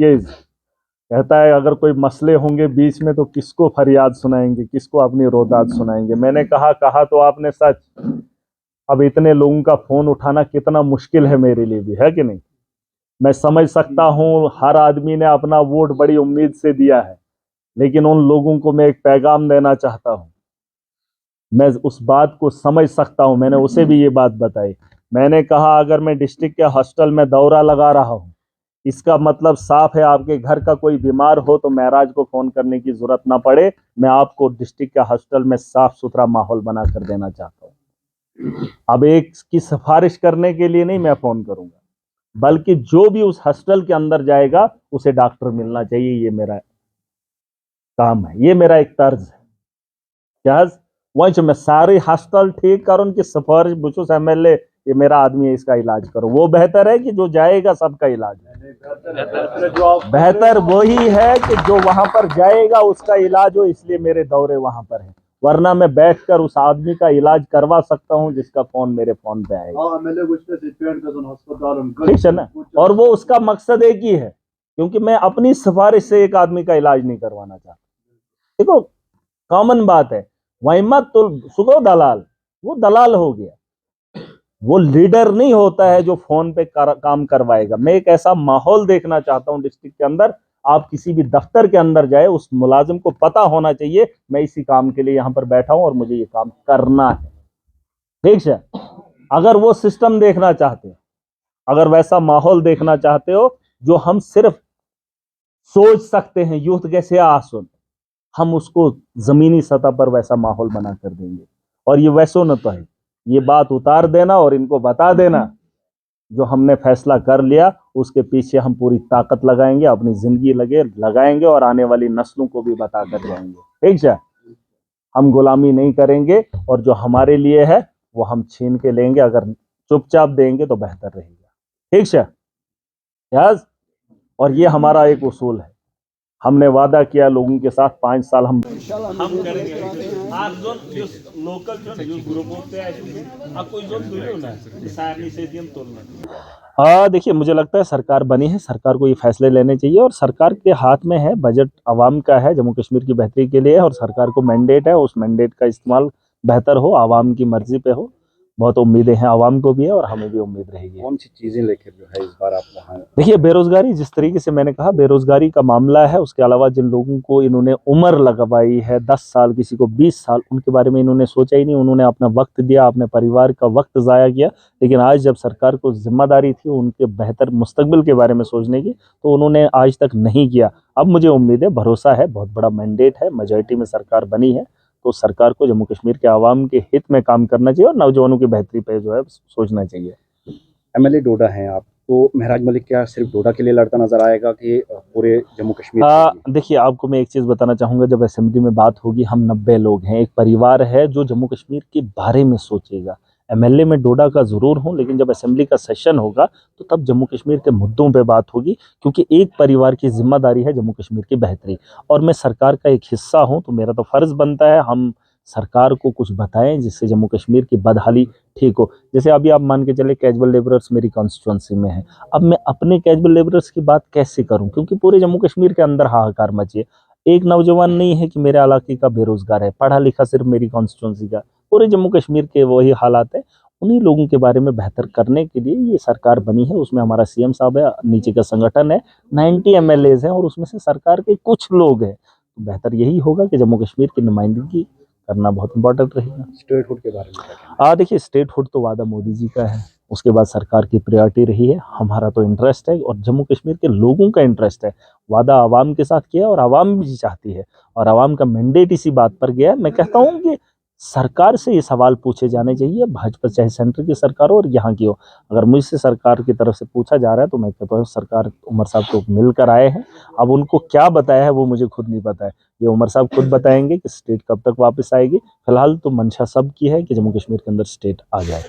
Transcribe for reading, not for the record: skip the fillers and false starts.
Case. कहता है अगर कोई मसले होंगे बीच में तो किसको फरियाद सुनाएंगे, किसको अपनी रोदाद सुनाएंगे। मैंने कहा तो आपने सच। अब इतने लोगों का फोन उठाना कितना मुश्किल है मेरे लिए भी, है कि नहीं। मैं समझ सकता हूं हर आदमी ने अपना वोट बड़ी उम्मीद से दिया है, लेकिन उन लोगों को मैं एक पैगाम देना चाहता हूं। मैं उस बात को समझ सकता हूं, मैंने उसे भी ये बात बताई। मैंने कहा अगर मैं डिस्ट्रिक्ट के हॉस्टल में दौरा लगा रहा हूं, इसका मतलब साफ है आपके घर का कोई बीमार हो तो महराज को फोन करने की जरूरत ना पड़े। मैं आपको डिस्ट्रिक्ट के हॉस्टल में साफ सुथरा माहौल बना कर देना चाहता हूं। अब एक की सिफारिश करने के लिए नहीं मैं फोन करूंगा, बल्कि जो भी उस हॉस्टल के अंदर जाएगा उसे डॉक्टर मिलना चाहिए। ये मेरा काम है, ये मेरा एक तर्ज है। क्या वह मैं सारे हॉस्टल ठीक कर उनकी सिफारिश बुशुस एमएलए ये मेरा आदमी है, इसका इलाज करो। वो बेहतर है कि जो जाएगा सबका इलाज बेहतर वही है कि जो वहां पर जाएगा उसका इलाज हो। इसलिए मेरे दौरे वहां पर है, वरना मैं बैठकर उस आदमी का इलाज करवा सकता हूं जिसका फोन मेरे फोन पे आएगा। ठीक है ना। और वो उसका मकसद एक ही है, क्योंकि मैं अपनी सिफारिश से एक आदमी का इलाज नहीं करवाना चाहता। देखो कॉमन बात है, वही मत तो सुगो दलाल, वो दलाल हो गया, वो लीडर नहीं होता है जो फोन पे काम करवाएगा। मैं एक ऐसा माहौल देखना चाहता हूं डिस्ट्रिक्ट के अंदर। आप किसी भी दफ्तर के अंदर जाए, उस मुलाजिम को पता होना चाहिए मैं इसी काम के लिए यहां पर बैठा हूं और मुझे ये काम करना है। ठीक है। अगर वो सिस्टम देखना चाहते हो, अगर वैसा माहौल देखना चाहते हो जो हम सिर्फ सोच सकते हैं यूथ कैसे आसुन, हम उसको जमीनी सतह पर वैसा माहौल बना कर देंगे। और ये वैसो न तो है, ये बात उतार देना और इनको बता देना जो हमने फैसला कर लिया उसके पीछे हम पूरी ताकत लगाएंगे, अपनी जिंदगी लगाएंगे और आने वाली नस्लों को भी बता कर जाएंगे। ठीक है। हम गुलामी नहीं करेंगे और जो हमारे लिए है वो हम छीन के लेंगे। अगर चुपचाप देंगे तो बेहतर रहेगा। ठीक है यार। और ये हमारा एक उसूल है, हमने वादा किया लोगों के साथ 5 साल हम करेंगे। आप जो लोकल जो ग्रुप होते हैं आप कोई जो दुनिया ना सारी से दिन तोड़ना। देखिए मुझे लगता है सरकार बनी है, सरकार को ये फैसले लेने चाहिए और सरकार के हाथ में है। बजट आवाम का है, जम्मू कश्मीर की बेहतरी के लिए, और सरकार को मैंडेट है, उस मैंडेट का इस्तेमाल बेहतर हो, आवाम की मर्जी पे हो। बहुत उम्मीदें हैं आवाम को भी है और हमें भी उम्मीद रहेगी। कौन सी चीजें लेकर जो है इस बार आप वहाँ? देखिए बेरोजगारी, जिस तरीके से मैंने कहा बेरोजगारी का मामला है, उसके अलावा जिन लोगों को इन्होंने उम्र लगवाई है 10 साल, किसी को 20 साल, उनके बारे में इन्होंने सोचा ही नहीं। उन्होंने अपना वक्त दिया, अपने परिवार का वक्त ज़ाया किया। लेकिन आज जब सरकार को जिम्मेदारी थी उनके बेहतर मुस्तकबिल के बारे में सोचने की, तो उन्होंने आज तक नहीं किया। अब मुझे उम्मीद है, भरोसा है, बहुत बड़ा मैंडेट है, मेजॉरिटी में सरकार बनी है, तो सरकार को जम्मू कश्मीर के आवाम के हित में काम करना चाहिए और नौजवानों की बेहतरी पे जो है सोचना चाहिए। एमएलए डोडा हैं आप, तो महराज मलिक क्या सिर्फ डोडा के लिए लड़ता नजर आएगा कि पूरे जम्मू कश्मीर? देखिए आपको मैं एक चीज़ बताना चाहूँगा, जब असेंबली में बात होगी, हम 90 लोग हैं, एक परिवार है जो जम्मू कश्मीर के बारे में सोचेगा। एमएलए में डोडा का ज़रूर हूँ, लेकिन जब असेंबली का सेशन होगा तो तब जम्मू कश्मीर के मुद्दों पे बात होगी, क्योंकि एक परिवार की जिम्मेदारी है जम्मू कश्मीर की बेहतरी। और मैं सरकार का एक हिस्सा हूँ, तो मेरा तो फ़र्ज़ बनता है हम सरकार को कुछ बताएं जिससे जम्मू कश्मीर की बदहाली ठीक हो। जैसे अभी आप मान के चले कैजुअल लेबरर्स मेरी कॉन्स्टिट्यूंसी में है, अब मैं अपने कैजुअल लेबरर्स की बात कैसे करूं, क्योंकि पूरे जम्मू कश्मीर के अंदर हाहाकार मची है। एक नौजवान नहीं है कि मेरे इलाके का बेरोजगार है, पढ़ा लिखा सिर्फ मेरी कॉन्स्टिट्यूंसी का, पूरे जम्मू कश्मीर के वही हालात है। उन्हीं लोगों के बारे में बेहतर करने के लिए ये सरकार बनी है, उसमें हमारा सीएम साहब है, नीचे का संगठन है, 90 एमएलएज हैं और उसमें से सरकार के कुछ लोग हैं। तो बेहतर यही होगा कि जम्मू कश्मीर की नुमाइंदगी करना बहुत इंपॉर्टेंट रहेगा। स्टेटहुड के बारे में क्या कहना है? देखिए स्टेटहुड तो वादा मोदी जी का है, उसके बाद सरकार की प्रायोरिटी रही है। हमारा तो इंटरेस्ट है और जम्मू कश्मीर के लोगों का इंटरेस्ट है। वादा आवाम के साथ किया और आवाम भी चाहती है और आवाम का मैंडेट इसी बात पर गया है। मैं कहता हूँ कि सरकार से ये सवाल पूछे जाने चाहिए, भाजपा चाहे सेंटर की सरकार हो और यहाँ की हो। अगर मुझसे सरकार की तरफ से पूछा जा रहा है तो मैं कहता हूँ सरकार उमर साहब तो मिलकर आए हैं, अब उनको क्या बताया है वो मुझे खुद नहीं पता है। ये उमर साहब खुद बताएंगे कि स्टेट कब तक वापस आएगी। फिलहाल तो मंशा सब की है कि जम्मू कश्मीर के अंदर स्टेट आ जाए।